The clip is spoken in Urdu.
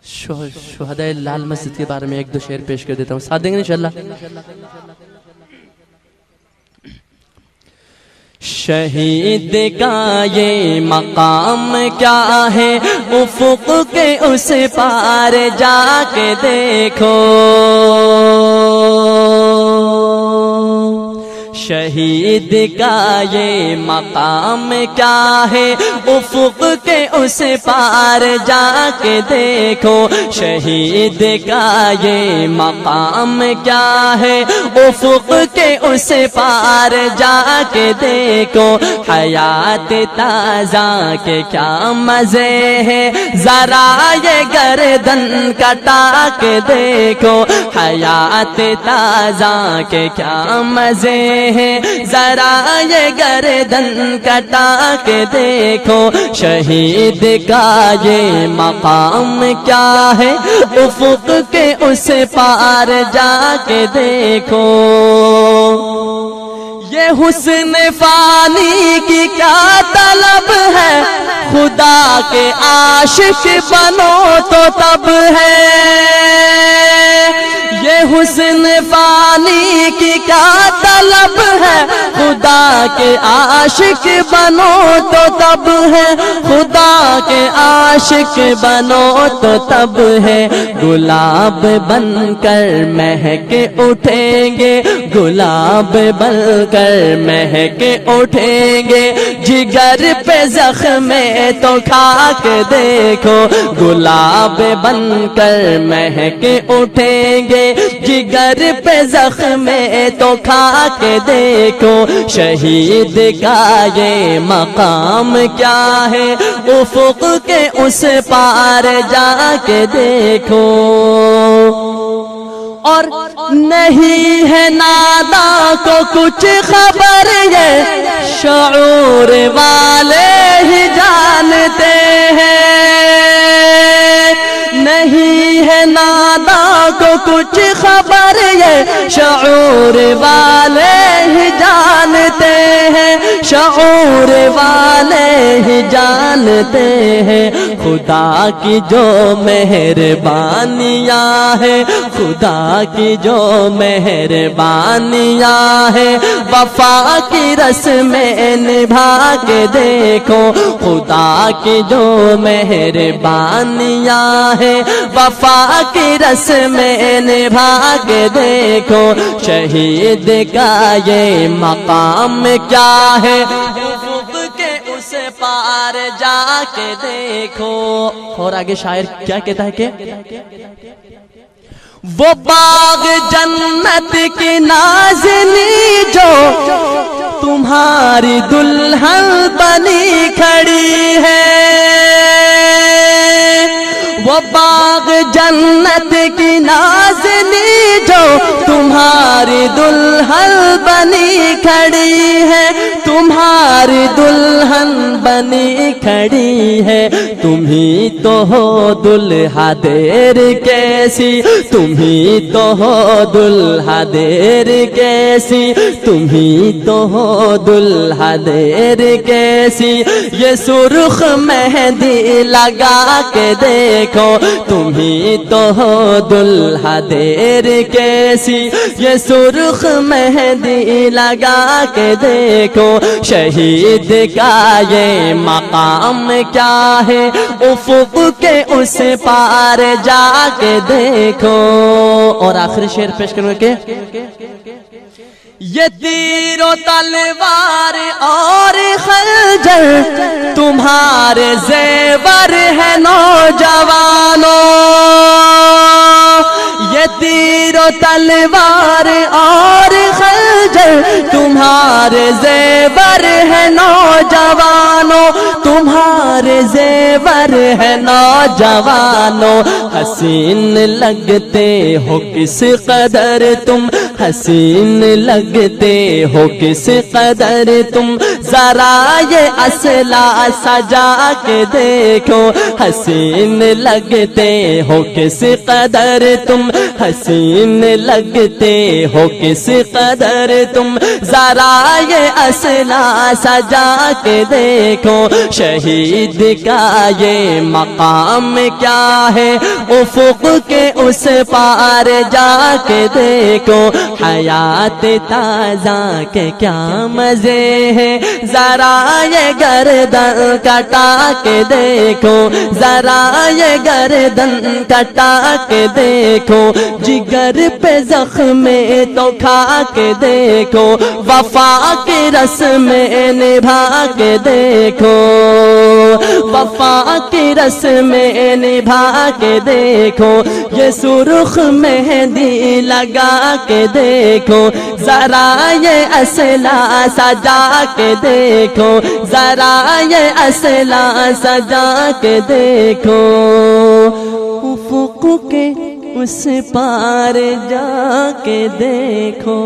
شہداء لال مسجد کے بارے میں ایک دو شعر پیش کر دیتا ہوں، ساتھ دیں گے انشاءاللہ۔ شہید کا یہ مقام کیا ہے، افق کے اس پار جا کے دیکھو، شہید کا یہ مقام کیا ہے، افق کے اس پار جا کے دیکھو، شہید کا یہ مقام کیا ہے، افق کے اس پار جا کے دیکھو، حیات تازہ کے کیا مزے ہیں، ذرا یہ گردن کٹا کے دیکھو، حیات تازہ کے کیا مزے ہیں، ذرا یہ گردن کٹا کے دیکھو، شہید کا یہ مقام کیا ہے، افق کے اس پار جا کے دیکھو، یہ حسن فانی کی کیا طلب ہے، خدا کے عاشق بنو تو تب ہے، یہ حسن فانی کی کیا طلب ہے، خدا کے عاشق بنو تو تب ہے، خدا کے عاشق بنو تو تب ہے، گلاب بن کر مہک اٹھیں گے، گلاب بن کر مہک اٹھیں گے، جگر پہ زخم تو کھا کے دیکھو، گلاب بن کر مہک اٹھیں گے، جگر پہ زخم تو کھا کے دیکھو، شہید کا یہ مقام کیا ہے، افق کے اس پار جا کے دیکھو، اور نہیں ہے ناداں کو کچھ خبر، یہ شعور والے ہی جانتے ہیں، نہیں ہے ناداں کو کچھ خبر، یہ شعور والے ہی جانتے ہیں، شعور والے ہی جانتے ہیں، خدا کی جو مہربانیاں ہیں، خدا کی جو مہربانیاں ہیں، وفا کی رسمیں نبھا کے دیکھو، خدا کی جو مہربانیاں ہیں، وفا کی رسمیں نبھا کے دیکھو، شہید کا یہ مقام کیا ہے، افق کے اس پار جا کے دیکھو، اور آگے شاعر کیا کہتا ہے کہ وہ باغ جنت کی نازنی جو تمہاری دلہن بنی کھڑی ہے، وہ باغ جنت کی نازنی جو تمہاری دلہن بنی کھڑی ہے، تمہاری دلہن بنی کھڑی ہے، تمہیں تو ہو دلہا دیر کیسی، تمہیں تو ہو دلہا دیر کیسی، تمہیں تو ہو دلہا دیر کیسی، یہ سرخ مہندی لگا کے دیکھو، تمہیں تو ہو دلہا دیر کیسی، یہ سرخ مہندی لگا کے دیکھو، شہید کا یہ مقام کیا ہے، افق کے اس پار جا کے دیکھو، اور آخری شعر پیش کروں کہ یہ تیر و تلوار اور خنجر تمہارے زیور ہے نوجوانوں، یہ تیر و تلوار اور خنجر تمہارے زیور ہے نوجوانوں، تمہارے زیور ہے نوجوانوں، حسین لگتے ہو کس قدر تم، حسین لگتے ہو کس قدر تم، ذرا یہ اسلحہ سجا کے دیکھو، حسین لگتے ہو کس قدر تم، حسین لگتے ہو کس قدر تم، ذرا یہ اسلحہ سجا کے دیکھو، شہید خورشید کا یہ مقام کیا ہے، افق کے اس پار جا کے دیکھو حیات تازہ کے کیا مزے ہیں، ذرا یہ گردن کٹا کے دیکھو، ذرا یہ گردن کٹا کے دیکھو، جگر پہ زخم تو کھا کے دیکھو، وفا کی رسم نبھا کے دیکھو، وفا کی رسم نبھا کے دیکھو، یہ سرخ مہندی لگا کے دیکھو، ذرا یہ اسلحہ سجا کے دیکھو، ذرا یہ اسلحہ سجا کے دیکھو، افق کے اس پار جا کے دیکھو۔